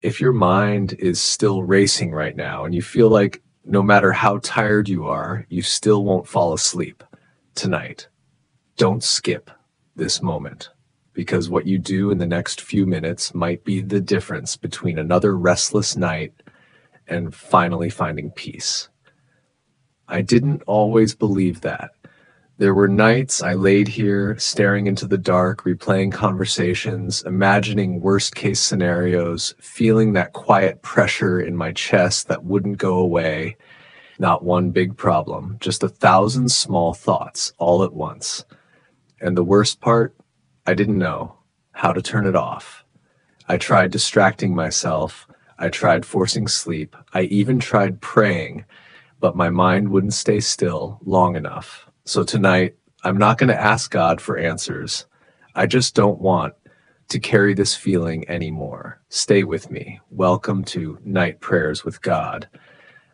If your mind is still racing right now and you feel like no matter how tired you are, you still won't fall asleep tonight, don't skip this moment, because what you do in the next few minutes might be the difference between another restless night and finally finding peace. I didn't always believe that. There were nights I laid here staring into the dark, replaying conversations, imagining worst case scenarios, feeling that quiet pressure in my chest that wouldn't go away. Not one big problem, just 1,000 small thoughts all at once. And the worst part, I didn't know how to turn it off. I tried distracting myself. I tried forcing sleep. I even tried praying, but my mind wouldn't stay still long enough. So tonight, I'm not going to ask God for answers. I just don't want to carry this feeling anymore. Stay with me. Welcome to Night Prayers with God.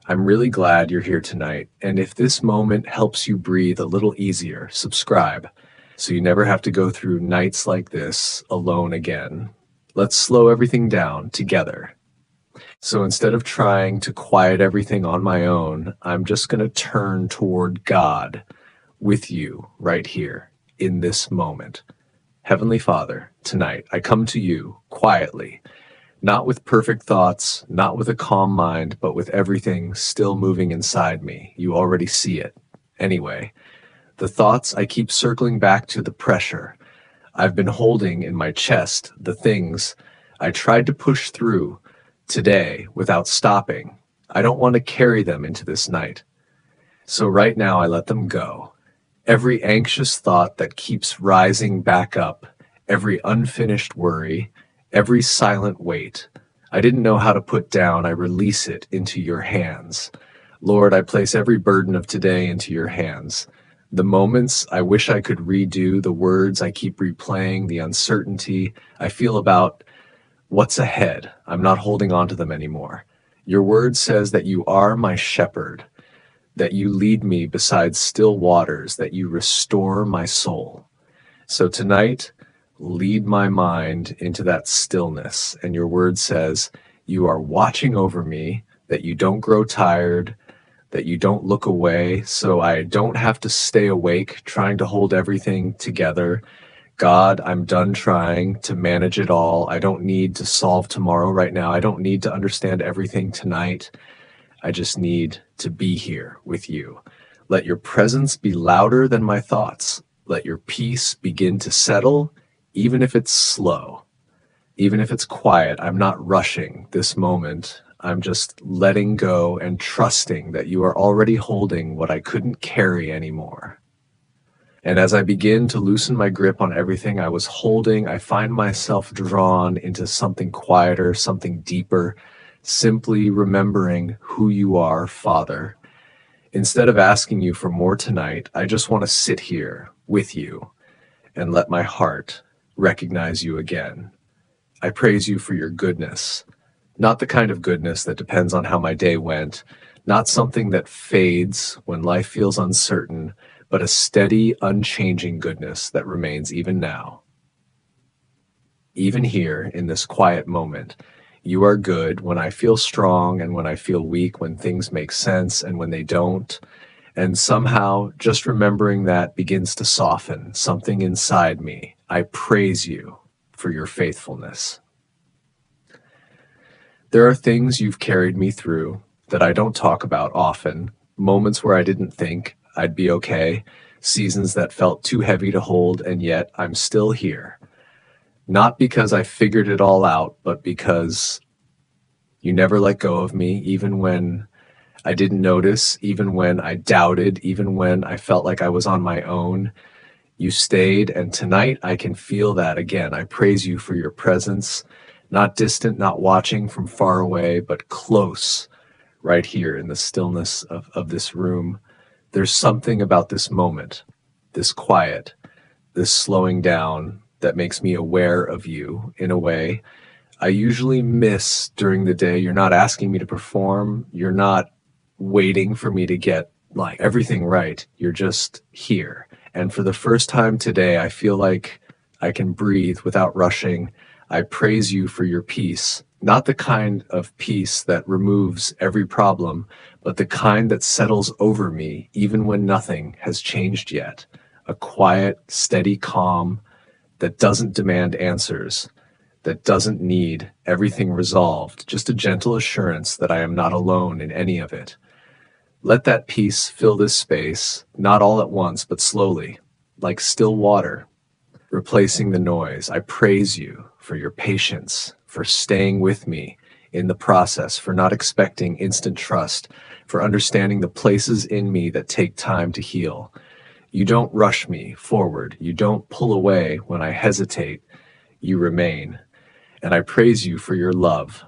I'm really glad you're here tonight. And if this moment helps you breathe a little easier, subscribe so you never have to go through nights like this alone again. Let's slow everything down together. So instead of trying to quiet everything on my own, I'm just going to turn toward God with you right here in this moment. Heavenly Father, tonight I come to you quietly, not with perfect thoughts, not with a calm mind, but with everything still moving inside me. You already see it. Anyway, the thoughts I keep circling back to, the pressure I've been holding in my chest, the things I tried to push through today without stopping. I don't want to carry them into this night. So right now I let them go. Every anxious thought that keeps rising back up, every unfinished worry, every silent weight I didn't know how to put down, I release it into your hands. Lord, I place every burden of today into your hands. The moments I wish I could redo, the words I keep replaying, the uncertainty I feel about what's ahead, I'm not holding on to them anymore. Your word says that you are my shepherd, that you lead me beside still waters, that you restore my soul. So tonight, lead my mind into that stillness. And your word says you are watching over me, that you don't grow tired, that you don't look away, so I don't have to stay awake trying to hold everything together. God, I'm done trying to manage it all. I don't need to solve tomorrow right now. I don't need to understand everything tonight. I just need to be here with you. Let your presence be louder than my thoughts. Let your peace begin to settle, even if it's slow, even if it's quiet. I'm not rushing this moment. I'm just letting go and trusting that you are already holding what I couldn't carry anymore. And as I begin to loosen my grip on everything I was holding, I find myself drawn into something quieter, something deeper, simply remembering who you are, Father. Instead of asking you for more tonight, I just want to sit here with you and let my heart recognize you again. I praise you for your goodness, not the kind of goodness that depends on how my day went, not something that fades when life feels uncertain, but a steady, unchanging goodness that remains even now. Even here in this quiet moment, you are good when I feel strong and when I feel weak, when things make sense and when they don't. And somehow just remembering that begins to soften something inside me. I praise you for your faithfulness. There are things you've carried me through that I don't talk about often, moments where I didn't think I'd be okay, seasons that felt too heavy to hold, and yet I'm still here. Not because I figured it all out, but because you never let go of me, even when I didn't notice, even when I doubted, even when I felt like I was on my own. You stayed, and tonight I can feel that again. I praise you for your presence, not distant, not watching from far away, but close, right here in the stillness of this room. There's something about this moment, this quiet, this slowing down that makes me aware of you in a way I usually miss during the day. You're not asking me to perform. You're not waiting for me to get like everything right. You're just here. And for the first time today, I feel like I can breathe without rushing. I praise you for your peace. Not the kind of peace that removes every problem, but the kind that settles over me even when nothing has changed yet. A quiet, steady calm that doesn't demand answers, that doesn't need everything resolved, just a gentle assurance that I am not alone in any of it. Let that peace fill this space, not all at once, but slowly, like still water, replacing the noise. I praise you for your patience, for staying with me in the process, for not expecting instant trust, for understanding the places in me that take time to heal. You don't rush me forward. You don't pull away when I hesitate. You remain. And I praise you for your love,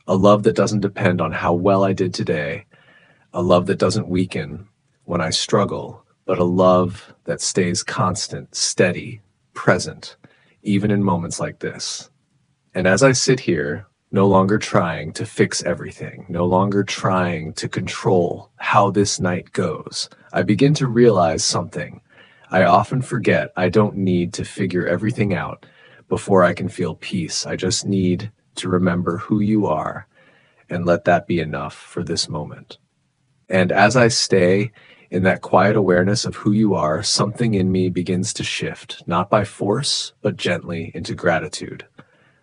a love that doesn't depend on how well I did today, a love that doesn't weaken when I struggle, but a love that stays constant, steady, present, even in moments like this. And as I sit here, no longer trying to fix everything, no longer trying to control how this night goes, I begin to realize something. I often forget I don't need to figure everything out before I can feel peace. I just need to remember who you are and let that be enough for this moment. And as I stay in that quiet awareness of who you are, something in me begins to shift, not by force, but gently into gratitude.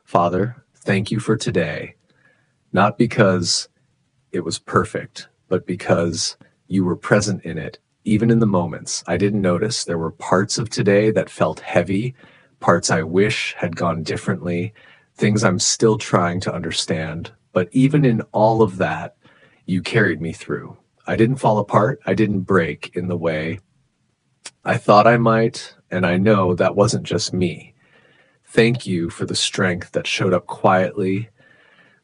Father, thank you for today, not because it was perfect, but because you were present in it, even in the moments. I didn't notice there were parts of today that felt heavy, parts I wish had gone differently, things I'm still trying to understand. But even in all of that, you carried me through. I didn't fall apart. I didn't break in the way I thought I might, and I know that wasn't just me. Thank you for the strength that showed up quietly,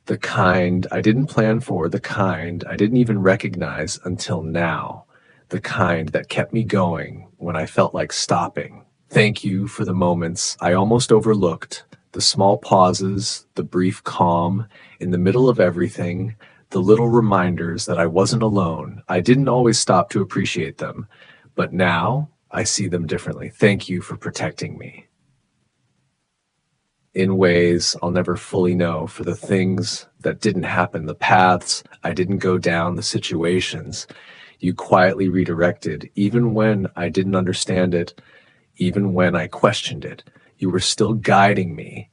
the kind I didn't plan for, the kind I didn't even recognize until now, the kind that kept me going when I felt like stopping. Thank you for the moments I almost overlooked, the small pauses, the brief calm in the middle of everything, the little reminders that I wasn't alone. I didn't always stop to appreciate them, but now I see them differently. Thank you for protecting me in ways I'll never fully know, for the things that didn't happen, the paths I didn't go down, the situations you quietly redirected, even when I didn't understand it, even when I questioned it. You were still guiding me.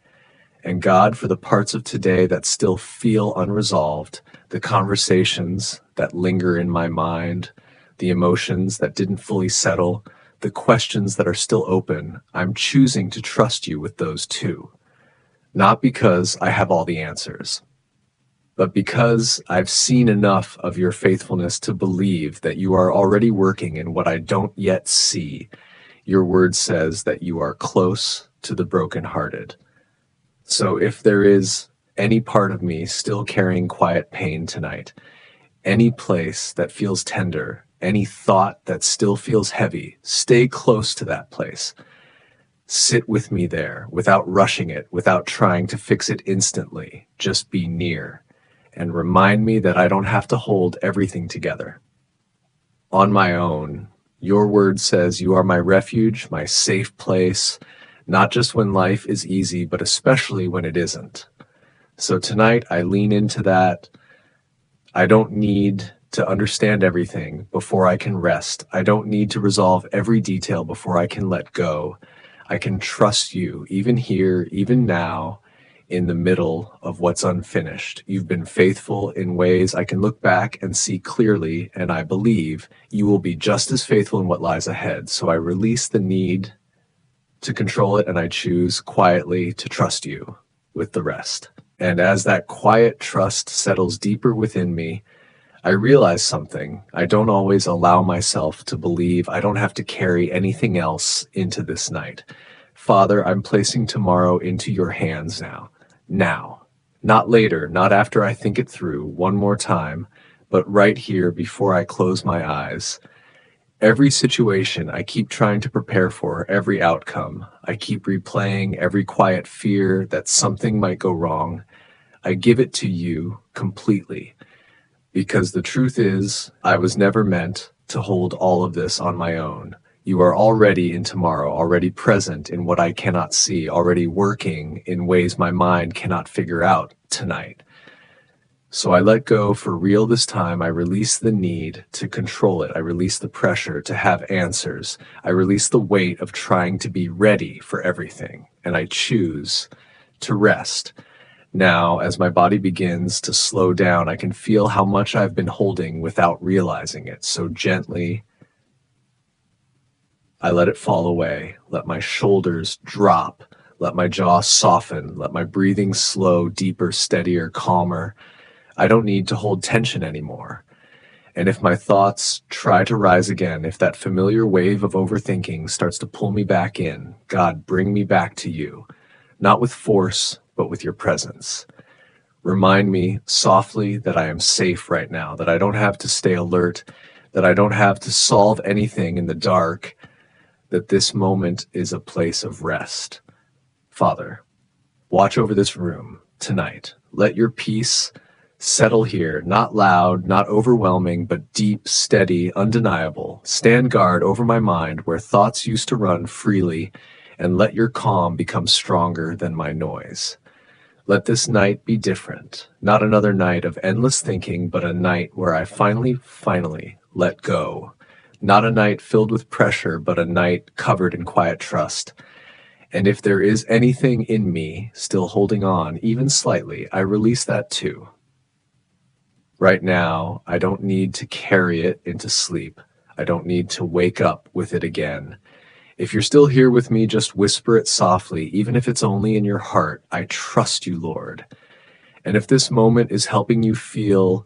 And God, for the parts of today that still feel unresolved, the conversations that linger in my mind, the emotions that didn't fully settle, the questions that are still open, I'm choosing to trust you with those too. Not because I have all the answers, but because I've seen enough of your faithfulness to believe that you are already working in what I don't yet see. Your word says that you are close to the brokenhearted. So if there is any part of me still carrying quiet pain tonight, any place that feels tender, any thought that still feels heavy, stay close to that place. Sit with me there without rushing it, without trying to fix it instantly. Just be near and remind me that I don't have to hold everything together on my own. Your word says you are my refuge, my safe place, not just when life is easy, but especially when it isn't. So tonight I lean into that. I don't need to understand everything before I can rest. I don't need to resolve every detail before I can let go. I can trust you, even here, even now, in the middle of what's unfinished. You've been faithful in ways I can look back and see clearly, and I believe you will be just as faithful in what lies ahead. So I release the need to control it, and I choose quietly to trust you with the rest. And as that quiet trust settles deeper within me, I realize something. I don't always allow myself to believe I don't have to carry anything else into this night. Father, I'm placing tomorrow into your hands now. Now. Not later, not after I think it through one more time, but right here before I close my eyes. Every situation I keep trying to prepare for, every outcome, I keep replaying every quiet fear that something might go wrong. I give it to you completely. Because the truth is, I was never meant to hold all of this on my own. You are already in tomorrow, already present in what I cannot see, already working in ways my mind cannot figure out tonight. So I let go for real this time. I release the need to control it. I release the pressure to have answers. I release the weight of trying to be ready for everything. And I choose to rest. Now, as my body begins to slow down, I can feel how much I've been holding without realizing it. So gently, I let it fall away. Let my shoulders drop. Let my jaw soften. Let my breathing slow, deeper, steadier, calmer. I don't need to hold tension anymore. And if my thoughts try to rise again, if that familiar wave of overthinking starts to pull me back in, God, bring me back to you, not with force, but with your presence. Remind me softly that I am safe right now, that I don't have to stay alert, that I don't have to solve anything in the dark, that this moment is a place of rest. Father, watch over this room tonight. Let your peace settle here, not loud, not overwhelming, but deep, steady, undeniable. Stand guard over my mind where thoughts used to run freely, and let your calm become stronger than my noise. Let this night be different, not another night of endless thinking, but a night where I finally let go. Not a night filled with pressure, but a night covered in quiet trust. And if there is anything in me still holding on, even slightly, I release that too. Right now, I don't need to carry it into sleep. I don't need to wake up with it again. If you're still here with me, just whisper it softly, even if it's only in your heart. I trust you, Lord. And if this moment is helping you feel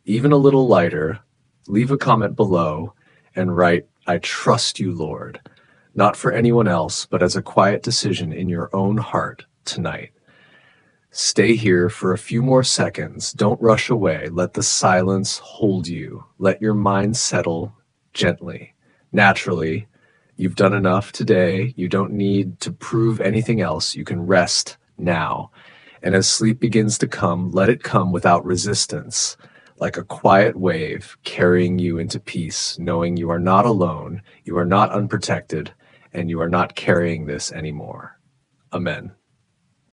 even a little lighter, leave a comment below and write, I trust you, Lord. Not for anyone else, but as a quiet decision in your own heart tonight. Stay here for a few more seconds. Don't rush away. Let the silence hold you. Let your mind settle gently, naturally. You've done enough today. You don't need to prove anything else. You can rest now. And as sleep begins to come, let it come without resistance, like a quiet wave carrying you into peace, knowing you are not alone, you are not unprotected, and you are not carrying this anymore. Amen.